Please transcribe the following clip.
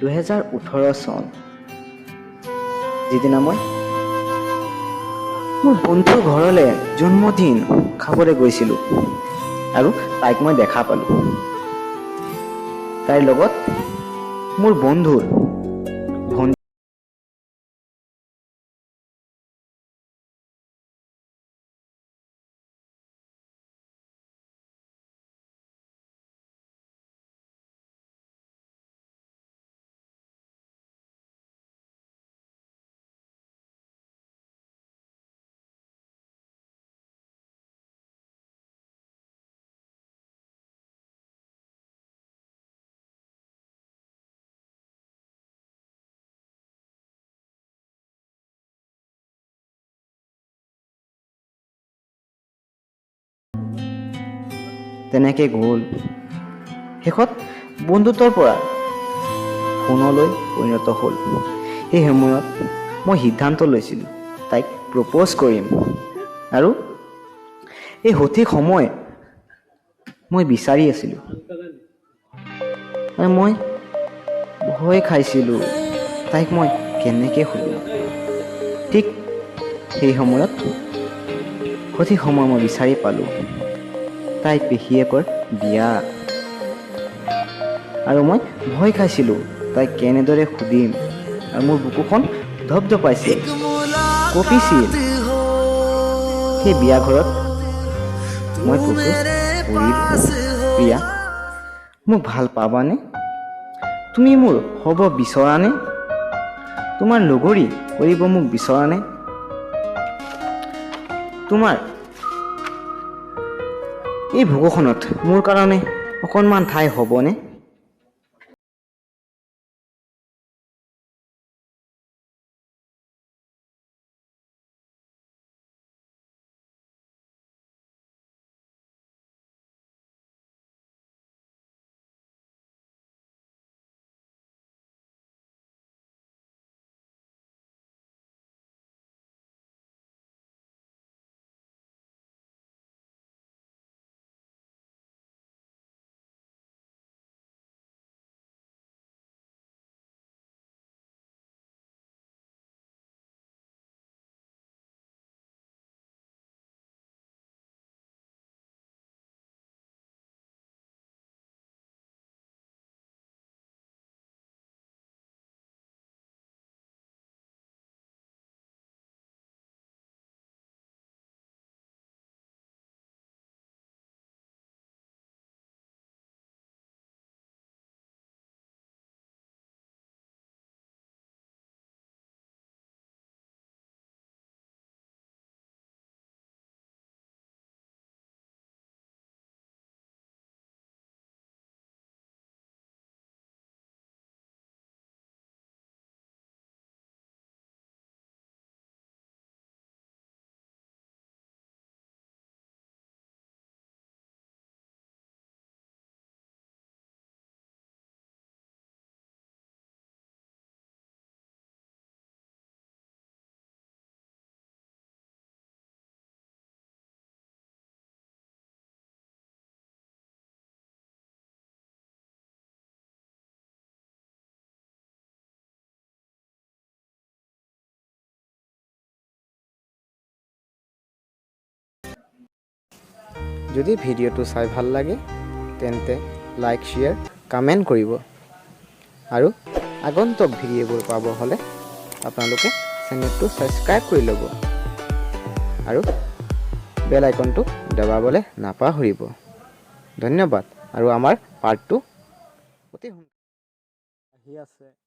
2018 চন, যিদিনা মই মোৰ বন্ধুৰ ঘৰলৈ জন্মদিন খাবলৈ গৈছিলোঁ আৰু তাইক মই দেখা পালোঁ। তাইৰ লগত মোৰ বন্ধুৰ ভণ্টি তেনেকৈ গ'ল। শেষত বন্ধুত্বৰ পৰা ফোনলৈ পৰিণত হ'ল। সেই সময়ত মই সিদ্ধান্ত লৈছিলোঁ তাইক প্ৰপ'জ কৰিম আৰু এই সঠিক সময় মই বিচাৰি আছিলোঁ। আৰু মই ভয় খাইছিলোঁ তাইক মই কেনেকৈ সুধিম। ঠিক সেই সময়ত সঠিক সময় মই বিচাৰি পালোঁ। তাইৰ পেহীয়েকৰ বিয়া। আৰু মই ভয় খাইছিলোঁ তাইক কেনেদৰে সুধিম, আৰু মোৰ বুকুখন ধপধপাইছিল, কঁপিছিল। সেই বিয়া ঘৰত মই প্ৰপ'জ কৰিলোঁ। প্ৰিয়া, মোক ভাল পাবানে? তুমি মোৰ হ'ব বিচৰানে? তোমাৰ লগৰী কৰিব মোক বিচৰানে? তোমাৰ এই ভোগখনত মোৰ কাৰণে অকণমান ঠাই হ'বনে? যদি ভিডিঅ'টো চাই ভাল লাগে তেন্তে লাইক, শ্বেয়াৰ, কমেণ্ট কৰিব। আৰু আগন্তুক ভিডিঅ'বোৰ পাব হ'লে আপোনালোকে চেনেলটো ছাবস্ক্ৰাইব কৰি ল'ব আৰু বেল আইকনটো দবাবলৈ নাপাহৰিব। ধন্যবাদ। আৰু আমাৰ পাৰ্ট 2 অতি সোনকালে আহি আছে।